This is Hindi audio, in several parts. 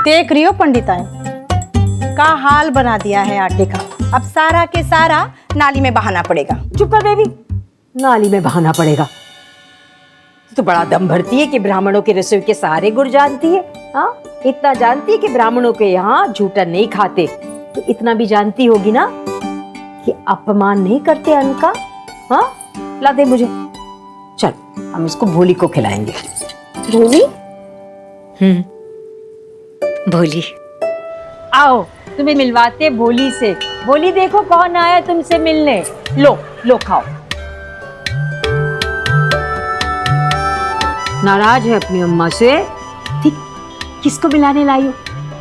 देख रही हो पंडिताएं का हाल बना दिया है आटे का। अब सारा के सारा नाली में बहाना पड़ेगा। चुप कर बेबी, नाली में बहाना पड़ेगा तो बड़ा दम भरती है कि ब्राह्मणों के रसोई के सारे गुण जानती है। हाँ, इतना जानती है कि ब्राह्मणों के यहाँ झूठा नहीं खाते, तो इतना भी जानती होगी ना कि अपमान नहीं करते अन्न का। हाँ, ला दे मुझे। चल, हम इसको भोली को खिलाएंगे। भोली? भोली, आओ तुम्हें मिलवाते भोली से। भोली देखो कौन आया तुमसे मिलने। लो लो खाओ। नाराज है अपनी अम्मा से? ठीक, किसको मिलाने लाई हो?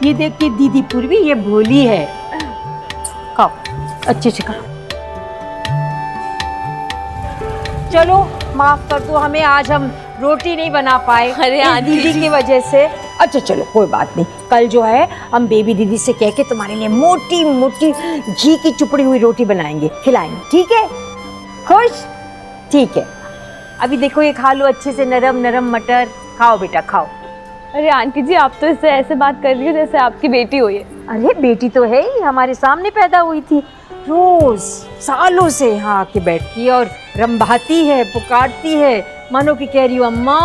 ये देख के दीदी पूर्वी, ये भोली है। खाओ, अच्छे से खाओ। चलो माफ कर दो हमें, आज हम रोटी नहीं बना पाए। अरे आंटी दीदी की वजह से। अच्छा चलो कोई बात नहीं, कल जो है हम बेबी दीदी से कह के तुम्हारे लिए मोटी मोटी घी की चुपड़ी हुई रोटी बनाएंगे, खिलाएंगे, ठीक है? खुश? ठीक है। अभी देखो ये खा लो अच्छे से, नरम नरम मटर। खाओ बेटा खाओ। अरे आंटी जी, आप तो इससे ऐसे बात कर रही हो जैसे आपकी बेटी हो ये। अरे बेटी तो है ही, हमारे सामने पैदा हुई थी। रोज सालों से यहाँ आके बैठती है और रंभाती है, पुकारती है, मानो कि कह रही हो अम्मा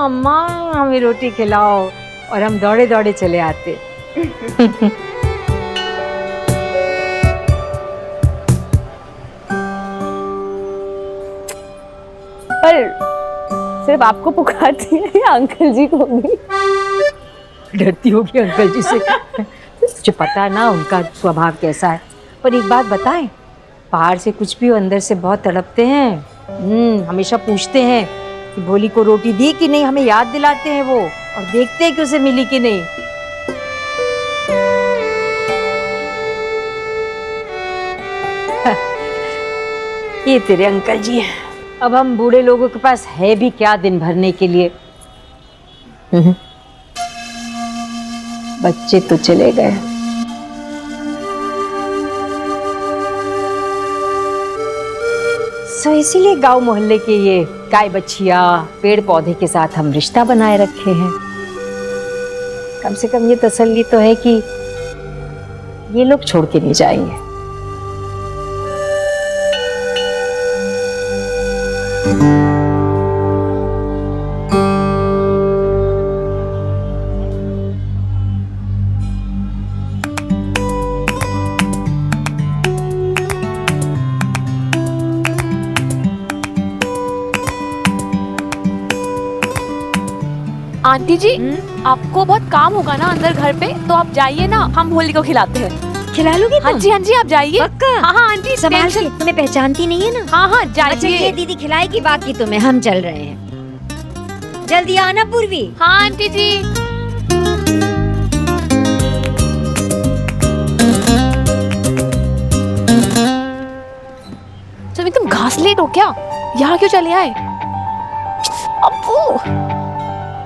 अम्मा हमें रोटी खिलाओ, और हम दौड़े दौड़े चले आते। पर सिर्फ आपको पुकारती है या अंकल जी को भी? डरती होगी अंकल जी से। तुझे पता है ना उनका स्वभाव कैसा है। पर एक बात बताएं, बाहर से कुछ भी हो, अंदर से बहुत तड़पते हैं। हमेशा पूछते हैं कि भोली को रोटी दी कि नहीं, हमें याद दिलाते हैं वो, और देखते हैं कि उसे मिली कि नहीं। ये तेरे अंकल जी हैं। अब हम बूढ़े लोगों के पास है भी क्या दिन भरने के लिए। बच्चे तो चले गए। सो इसीलिए गांव मोहल्ले के ये गाय बछिया पेड़ पौधे के साथ हम रिश्ता बनाए रखे हैं। कम से कम ये तसल्ली तो है कि ये लोग छोड़ के नहीं जाएंगे। आंटी जी, आपको बहुत काम होगा ना अंदर घर पे, तो आप जाइए ना, हम भोली को खिलाते हैं। खिला लोगे? हाँ जी आप जाइए। पक्का? हाँ हाँ आंटी, संभाल के, तुम्हें पहचानती नहीं है ना? हाँ हाँ अच्छा जाइए। ये दीदी खिलाएगी, बाकी तुम्हें हम चल रहे हैं। जल्दी आना पूर्वी। हाँ आंटी जी। चलो तुम घास लेट हो क्या? यहाँ क्यों चले आए? अब्बू,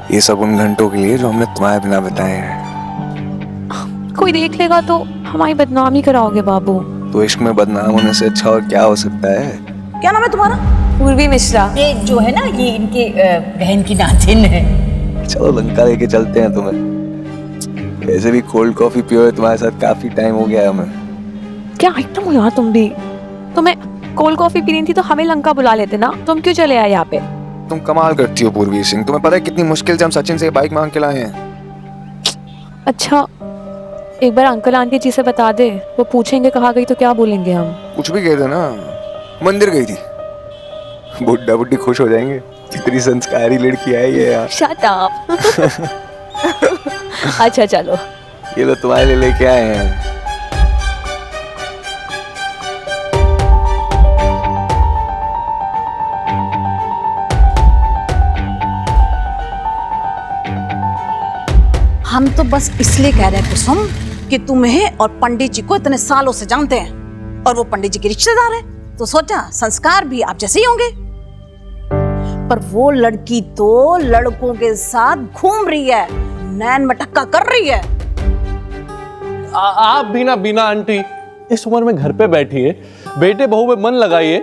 ये सब उन घंटों के लिए जो हमने तुम्हारे बिना बिताए हैं। कोई देख लेगा तो हमारी बदनामी कराओगे बाबू। तो इश्क में बदनाम होने से अच्छा और क्या हो सकता है? क्या नाम है तुम्हारा? पूर्वी मिश्रा। ये जो है ना, ये इनके बहन की नातिन है। चलो लंका लेके चलते हैं तुम्हें। वैसे भी कोल्ड कॉफी पियो है तुम्हारे साथ काफी टाइम हो गया है हमें। क्या आइटम हो यार तुम भी। तुम्हें कोल्ड कॉफी पीनी थी तो हमें लंका बुला लेते ना, तुम क्यों चले आए यहाँ पे? तुम कमाल करती हो पूर्वी सिंह, तुम्हें पता है कितनी मुश्किल से हम सचिन से बाइक मांग के लाए हैं। अच्छा, एक बार अंकल आंटी जी से बता दे, वो पूछेंगे कहाँ गई तो क्या बोलेंगे हम? कुछ भी कह दे ना, मंदिर गई थी। बुड्ढा बुड्ढी खुश हो जाएंगे, कितनी संस्कारी लड़की है ये यार। Shut up. अच्छा चलो, ये लो तुम्हारे लिए लेके आए हैं। हम तो बस इसलिए कह रहे हैं कुसुम कि तुम्हें और पंडित जी को इतने सालों से जानते हैं, और वो पंडित जी के रिश्तेदार हैं, तो सोचा संस्कार भी आप जैसे ही होंगे। पर वो लड़की तो लड़कों के साथ घूम रही है, नैन मटक्का कर रही है। आप भी ना बीना आंटी, इस उम्र में घर पे बैठी है, बेटे बहू में मन लगाइए,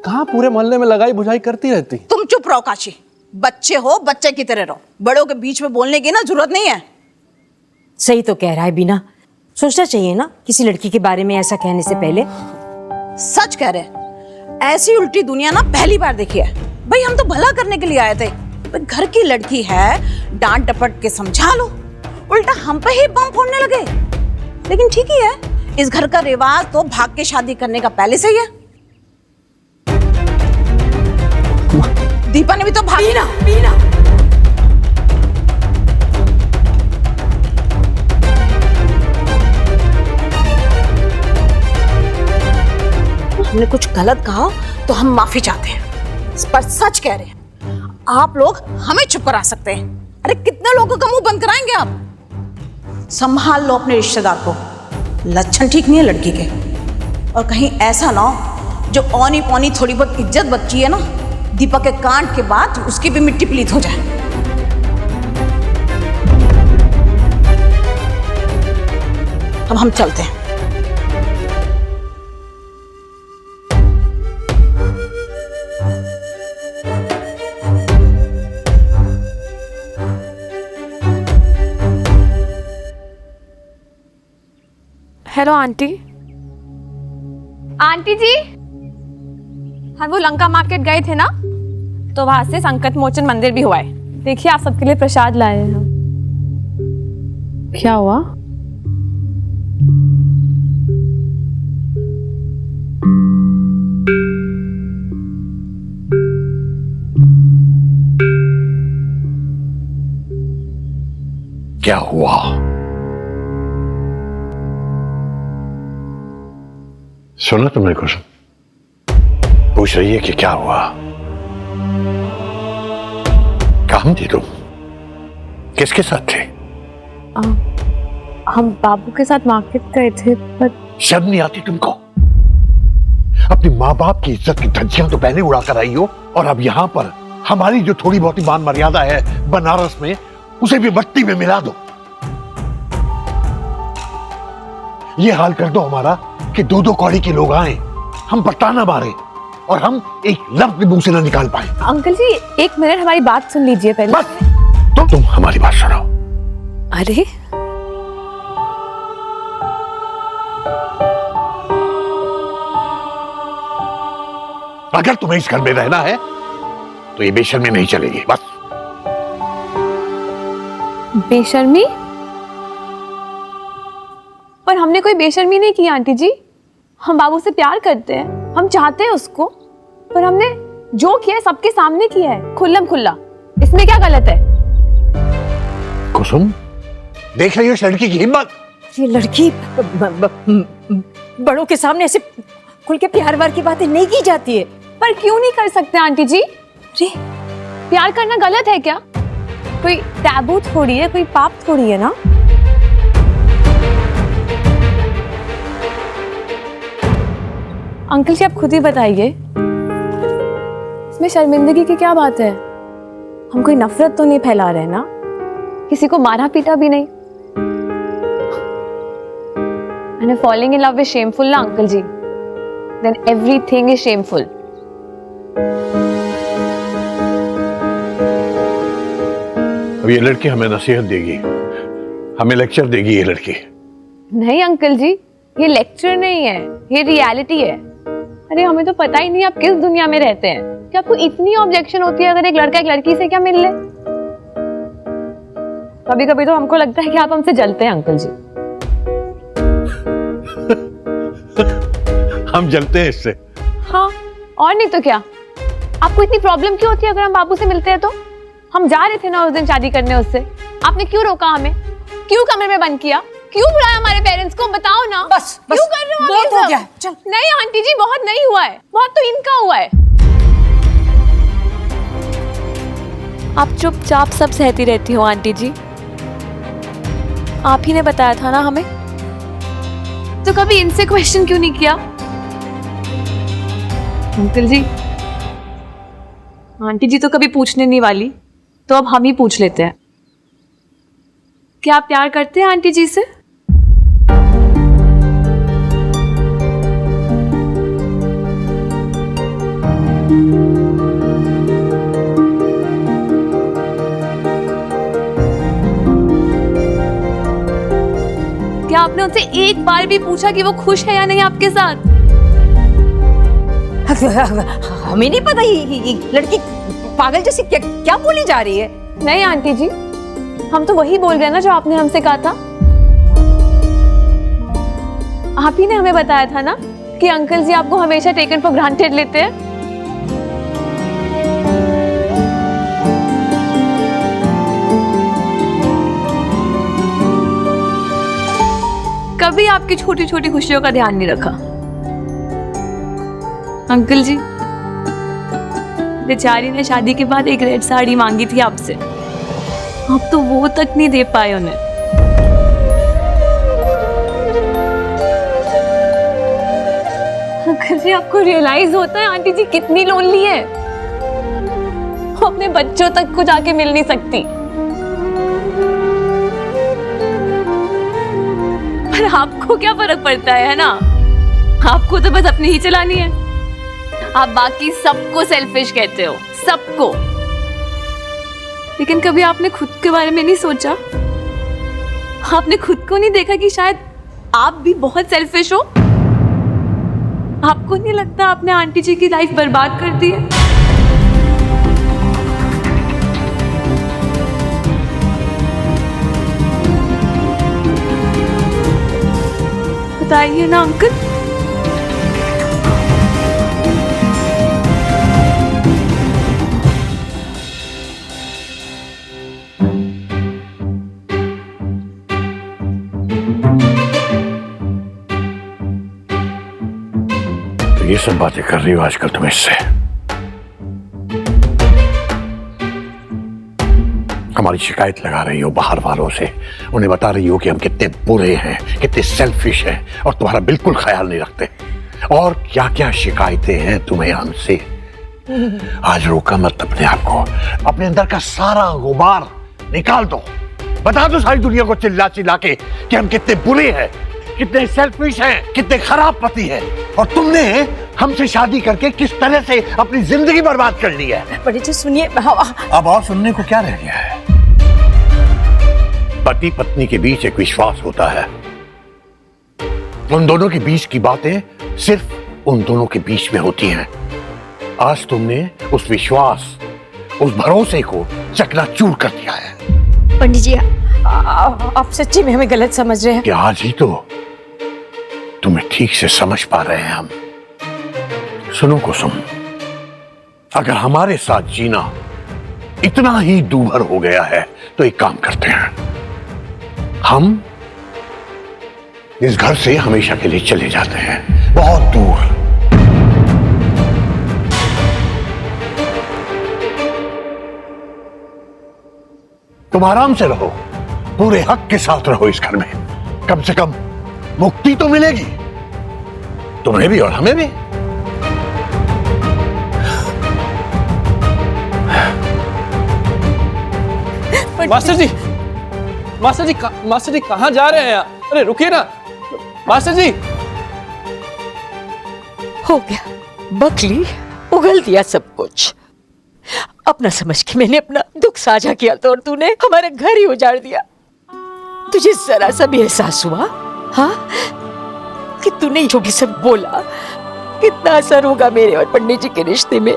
कहाँ पूरे मोहल्ले में लगाई बुझाई करती रहती। तुम चुप रहो काशी, बच्चे हो बच्चे की तरह रहो, बड़ों के बीच में बोलने की ना जरूरत नहीं है। सही तो कह रहा है बीना, सोचना चाहिए ना किसी लड़की के बारे में ऐसा कहने से पहले। सच कह रहे, ऐसी उल्टी दुनिया ना पहली बार देखी है। भाई हम तो भला करने के लिए आए थे, भाई घर की लड़की है, डांट डपट के समझा लो, उल्टा हम पे ही बम फोड़ने लगे। लेकिन ठीक ही है, इस घर का रिवाज तो भाग के शादी करने का पहले से ही है। दीपा ने भी तो भागी ना। बीना हमने कुछ गलत कहा तो हम माफी चाहते हैं, पर सच कह रहे हैं, आप लोग हमें चुप करा सकते हैं। अरे कितने लोगों का मुंह बंद कराएंगे आप? संभाल लो अपने रिश्तेदार को, लक्षण ठीक नहीं है लड़की के। और कहीं ऐसा ना हो जो औनी पौनी थोड़ी बहुत इज्जत बची है ना, दीपक के कांड के बाद उसकी भी मिट्टी पलीत हो जाए। अब हम चलते हैं। Hello aunty. आंटी जी, हम वो लंका मार्केट गए थे ना, तो वहां से संकट मोचन मंदिर भी हुआ है। देखिए आप सबके लिए प्रसाद लाए हैं हम। क्या हुआ? क्या हुआ? सुना तुमने कुछ? पूछ रही है कि क्या हुआ? कहाँ थे तुम? किसके साथ थे? हम बाबू के साथ मार्केट गए थे, पर शर्म नहीं आती तुमको? अपनी माँ बाप की इज्जत की धज्जियां तो पहले उड़ा कर आई हो, और अब यहाँ पर हमारी जो थोड़ी बहुत मान मर्यादा है बनारस में, उसे भी मट्टी में मिला दो। ये हाल कर दो हमारा कि दो दो कौड़ी के लोग आए, हम पर ताना मारे और हम एक लफ्ज भी मुंह से ना निकाल पाए। अंकल जी एक मिनट हमारी बात सुन लीजिए पहले। बस तुम हमारी बात सुनो। अरे अगर तुम्हें इस घर में रहना है तो ये बेशर्मी नहीं चलेगी। बस बेशर्मी? पर हमने कोई बेशर्मी नहीं की आंटी जी। हम बाबू से प्यार करते हैं, हम चाहते हैं उसको, पर हमने जो किया है सबके सामने किया है, खुल्लम खुल्ला। इसमें क्या गलत है? कुसुम, देख रही हो इस लड़की की हिम्मत? ये लड़की बड़ों के सामने ऐसे खुल के प्यार वार की बातें नहीं की जाती है। पर क्यों नहीं कर सकते आंटी जी? अरे प्यार करना गलत है क्या? कोई टैबू थोड़ी है, कोई पाप थोड़ी है ना। अंकल जी आप खुद ही बताइए, इसमें शर्मिंदगी की क्या बात है? हम कोई नफरत तो नहीं फैला रहे ना, किसी को मारा पीटा भी नहीं। And falling in love is shameful ना uncle ji? Then everything is shameful. अब ये लड़की हमें नसीहत देगी, हमें लेक्चर देगी ये लड़की। नहीं अंकल जी, ये लेक्चर नहीं है, ये रियलिटी है। अरे हमें तो पता ही नहीं आप किस दुनिया में रहते हैं कि आपको इतनी ऑब्जेक्शन होती है अगर एक लड़का एक लड़की से क्या मिल ले। कभी कभी तो हमको लगता है कि आप हमसे जलते हैं अंकल जी। हम जलते हैं इससे। हाँ और नहीं तो क्या। आपको इतनी प्रॉब्लम क्यों होती है अगर हम बाबू से मिलते हैं तो? हम जा रहे थे ना उस दिन शादी करने उससे, आपने क्यों रोका हमें? क्यों कमरे में बंद किया? क्यों बुलाया हमारे पेरेंट्स को? बताओ ना। बस क्यों कर रहे हो आप बहुत ये हो सब? गया, चल। नहीं आंटी जी बहुत नहीं हुआ है, बहुत तो इनका हुआ है। आप चुपचाप सब सहती रहती हो आंटी जी। आप ही ने बताया था ना हमें, तो कभी इनसे क्वेश्चन क्यों नहीं किया? अंकल जी, आंटी जी तो कभी पूछने नहीं वाली, तो अब हम ही पूछ लेते हैं। क्या आप प्यार करते हैं आंटी जी से? क्या आपने उनसे एक बार भी पूछा कि वो खुश है या नहीं आपके साथ? हमें नहीं पता ये लड़की पागल जैसी क्या बोली जा रही है। नहीं आंटी जी, हम तो वही बोल रहे हैं ना जो आपने हमसे कहा था। आप ही ने हमें बताया था ना कि अंकल जी आपको हमेशा टेकन फॉर ग्रांटेड लेते हैं। कभी आपकी छोटी छोटी खुशियों का ध्यान नहीं रखा। अंकल जी, बेचारी ने शादी के बाद एक रेड साड़ी मांगी थी आपसे, आप तो वो तक नहीं दे पाए उन्हें। अंकल जी, आपको रियलाइज होता है आंटी जी कितनी लोनली है? वो अपने बच्चों तक को जाके मिल नहीं सकती। पर आपको क्या फर्क पड़ता है ना? आपको तो बस अपनी ही चलानी है। आप बाकी सबको सेल्फिश कहते हो, सबको। लेकिन कभी आपने खुद के बारे में नहीं सोचा? आपने खुद को नहीं देखा कि शायद आप भी बहुत सेल्फिश हो? आपको नहीं लगता आपने आंटी जी की लाइफ बर्बाद कर दी है? बताइए ना अंकल। ये सब बातें कर रही हो आजकल तुम इससे? हमारी शिकायत लगा रही हो बाहर वालों से, उन्हें बता रही हो कि हम कितने बुरे हैं, कितने सेल्फिश हैं और तुम्हारा बिल्कुल ख्याल नहीं रखते। और क्या क्या शिकायतें हैं तुम्हें हमसे। आज रोका मत अपने आप को, अपने अंदर का सारा गुबार निकाल दो, बता दो सारी दुनिया को चिल्ला चिल्ला के कि हम कितने बुरे हैं, कितने सेल्फिश हैं, कितने खराब पति हैं और तुमने हमसे शादी करके किस तरह से अपनी जिंदगी बर्बाद कर ली है। पंडित जी सुनिए। अब और सुनने को क्या रह गया है? पति पत्नी के बीच एक विश्वास होता है। उन दोनों के बीच की बातें सिर्फ उन दोनों के बीच में होती हैं। आज तुमने उस विश्वास, उस भरोसे को चकनाचूर कर दिया है। पंडित जी आप सच्ची में हमें गलत समझ रहे हैं। कि आज ही तो तुम्हें ठीक से समझ पा रहे हैं हम। सुनो कुसुम, अगर हमारे साथ जीना इतना ही दूभर हो गया है तो एक काम करते हैं, हम इस घर से हमेशा के लिए चले जाते हैं, बहुत दूर। तुम आराम से रहो, पूरे हक के साथ रहो इस घर में। कम से कम मुक्ति तो मिलेगी, तुम्हें भी और हमें भी। मास्टर जी, मास्टर जी, मास्टर जी कहाँ जा रहे हैं? अरे रुकिए ना मास्टर जी। हो गया, बकली उगल दिया सब कुछ। अपना समझ के मैंने अपना दुख साझा किया तो और तूने हमारा घर ही उजाड़ दिया। तुझे जरा सा भी एहसास हुआ हाँ कि तूने जो भी सब बोला कितना असर होगा मेरे और पंडित जी के रिश्ते में।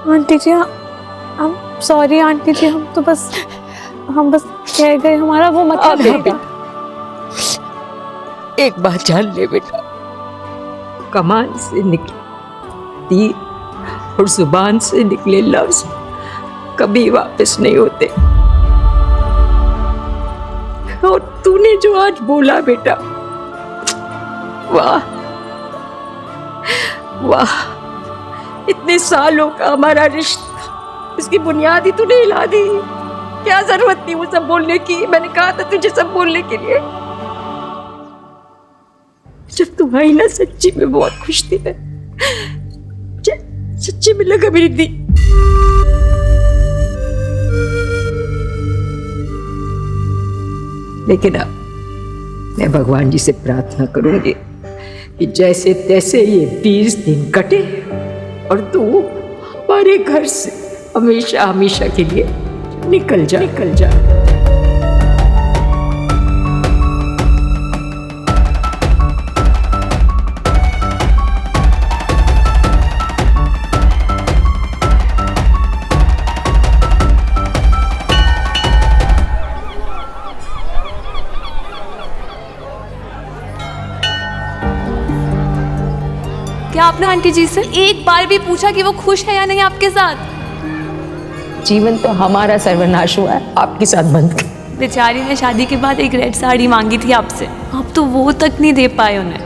आंटी जी, हम सॉरी आंटी जी, हम बस कह गए, हमारा वो मतलब नहीं था। एक बात जान ले बेटा, कमान से निकले तीर और जुबान से निकले लफ्ज कभी वापस नहीं होते। और तूने जो आज बोला बेटा, वाह वाह, इतने सालों का हमारा रिश्ता, इसकी बुनियाद ही तूने हिला दी। क्या जरूरत थी वो सब बोलने की? मैंने कहा था तुझे सब बोलने के लिए। जब तुम आई ना सच्ची में बहुत खुश थी मैं, सच्ची में लगा मेरी दी। लेकिन अब मैं भगवान जी से प्रार्थना करूंगी कि जैसे तैसे ये 20 दिन कटे और तू हमारे घर से हमेशा हमेशा के लिए निकल जा, निकल जा। क्या आपने आंटी जी से एक बार भी पूछा कि वो खुश है या नहीं आपके साथ? जीवन तो हमारा सर्वनाश हुआ है, आपके साथ बंद कर। बेचारी ने शादी के बाद एक रेड साड़ी मांगी थी आपसे, आप तो वो तक नहीं दे पाए उन्हें।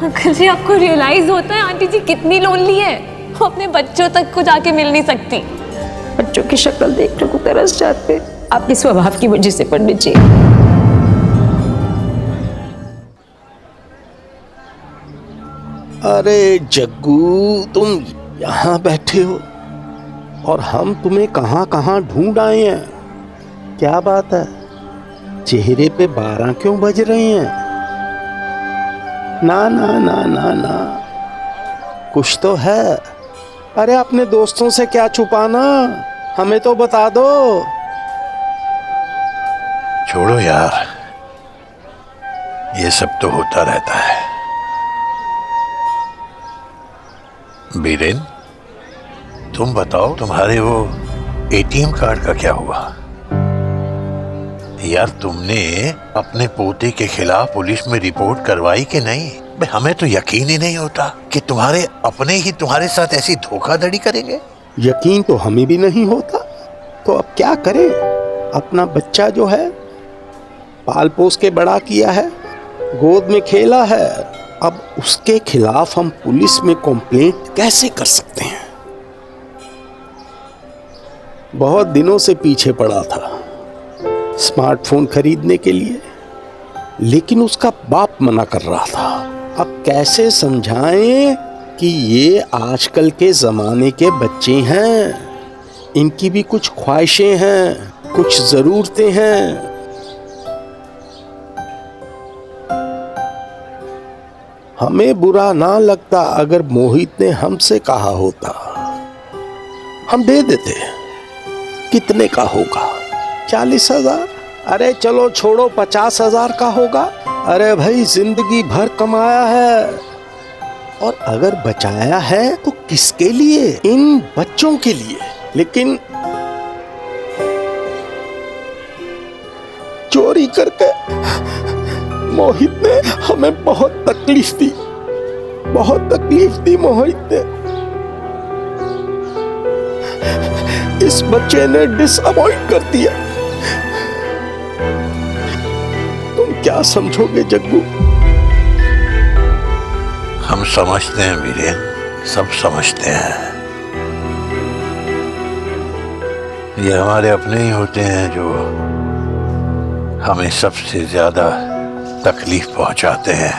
अंकल जी, आपको रियलाइज होता है आंटी जी कितनी लोनली है? वो अपने बच्चों तक को जाके मिल नहीं सकती। बच्चों की शक्ल देखने को तरस जाते, आपके स्वभाव की वजह से पंडित जी। अरे जग्गू, तुम यहाँ बैठे हो और हम तुम्हें कहाँ कहाँ ढूंढ आए हैं। क्या बात है, चेहरे पे 12 क्यों बज रहे हैं? ना ना ना ना ना, कुछ तो है। अरे अपने दोस्तों से क्या छुपाना, हमें तो बता दो। छोड़ो यार, ये सब तो होता रहता है। बीरेन, तुम बताओ, तुम्हारे वो एटीएम कार्ड का क्या हुआ? यार तुमने अपने पोते के खिलाफ पुलिस में रिपोर्ट करवाई कि नहीं? हमें तो यकीन ही नहीं होता कि तुम्हारे अपने ही तुम्हारे साथ ऐसी धोखाधड़ी करेंगे। यकीन तो हमें भी नहीं होता, तो अब क्या करें? अपना बच्चा जो है पाल पोस के बड़ा किया है, गोद में खेला है, अब उसके खिलाफ हम पुलिस में कंप्लेंट कैसे कर सकते हैं? बहुत दिनों से पीछे पड़ा था स्मार्टफोन खरीदने के लिए, लेकिन उसका बाप मना कर रहा था। अब कैसे समझाएं कि ये आजकल के जमाने के बच्चे हैं, इनकी भी कुछ ख्वाहिशें हैं, कुछ जरूरतें हैं। हमें बुरा ना लगता अगर मोहित ने हमसे कहा होता, हम दे देते। कितने का होगा? 40,000? अरे चलो छोड़ो, 50,000 का होगा। अरे भाई, जिंदगी भर कमाया है, और अगर बचाया है तो किसके लिए? इन बच्चों के लिए। लेकिन चोरी करके मोहित ने हमें बहुत तकलीफ दी, बहुत तकलीफ दी मोहित ने। इस बच्चे ने डिसअपॉइंट कर दिया। तुम क्या समझोगे जग्गू? हम समझते हैं वीरेन, सब समझते हैं। ये हमारे अपने ही होते हैं जो हमें सबसे ज्यादा तकलीफ पहुंचाते हैं,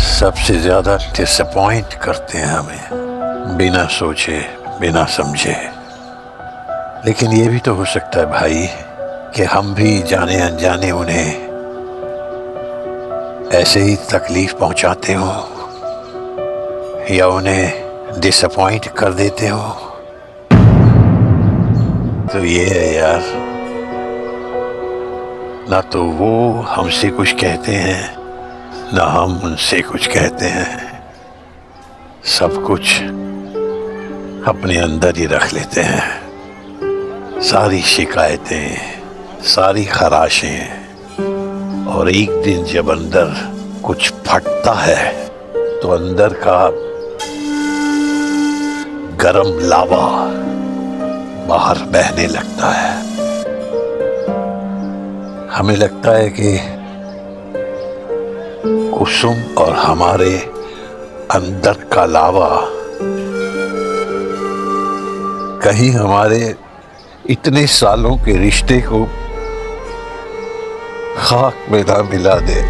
सबसे ज्यादा डिसअपॉइंट करते हैं हमें, बिना सोचे बिना समझे। लेकिन ये भी तो हो सकता है भाई कि हम भी जाने अनजाने उन्हें ऐसे ही तकलीफ पहुंचाते हो या उन्हें डिसअपॉइंट कर देते हो। तो ये है यार, ना तो वो हमसे कुछ कहते हैं, ना हम उनसे कुछ कहते हैं। सब कुछ अपने अंदर ही रख लेते हैं, सारी शिकायतें, सारी खराशें। और एक दिन जब अंदर कुछ फटता है तो अंदर का गरम लावा बाहर बहने लगता है। हमें लगता है कि कुसुम और हमारे अंदर का लावा कहीं हमारे इतने सालों के रिश्ते को खाक में ना मिला दे।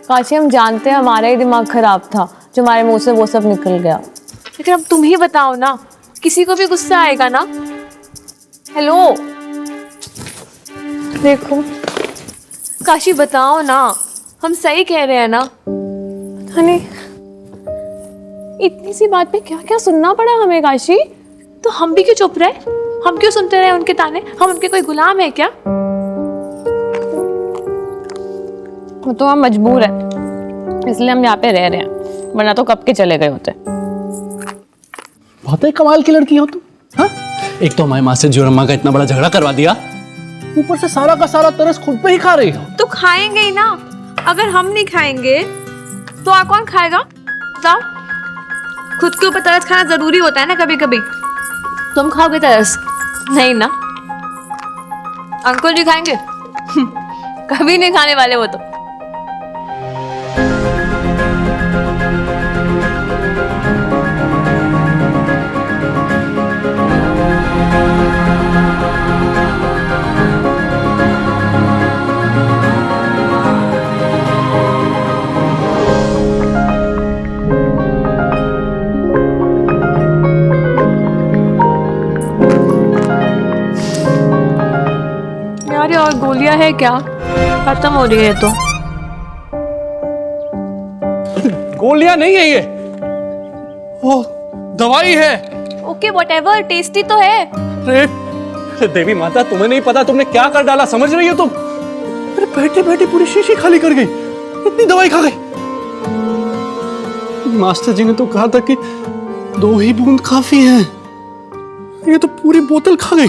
काशी हम जानते हैं हमारा ही दिमाग खराब था जो हमारे मुंह से वो सब निकल गया, लेकिन अब तुम ही बताओ ना, किसी को भी गुस्सा आएगा ना। हेलो देखो काशी बताओ ना, हम सही कह रहे हैं ना। पता नहीं इतनी सी बात पे क्या क्या सुनना पड़ा हमें काशी। तो हम भी क्यों चुप रहे, हम क्यों सुनते रहे उनके ताने, हम उनके कोई गुलाम है क्या? वो तो हम मजबूर है इसलिए हम यहाँ पे रह रहे हैं, वरना तो कब के चले गए होते। बहुत ही कमाल की लड़की हो तुम। हाँ, एक तो हमारी माँ से जोरम्मा का इतना बड़ा झगड़ा करवा दिया, ऊपर से सारा का सारा तरस खुद पे ही खा रही हो। तो खाएंगे ही ना, अगर हम नहीं खाएंगे तो और कौन खाएगा बताओ। खुद के ऊपर तरस खाना जरूरी होता है ना कभी कभी। तुम खाओगे तरस? नहीं ना। अंकुल जी खाएंगे? कभी नहीं खाने वाले वो तो। यार और गोलियां है क्या? खत्म हो रही है तो। गोलियां नहीं है ये, वो दवाई है। ओके व्हाटएवर, टेस्टी तो है। अरे देवी माता, तुम्हें नहीं पता तुमने क्या कर डाला, समझ रही हो तुम? अरे बैठे बैठे पूरी शीशी खाली कर गई, इतनी दवाई खा गई। मास्टर जी ने तो कहा था कि 2 ही बूंद काफी है, ये तो पूरी बोतल खा गई।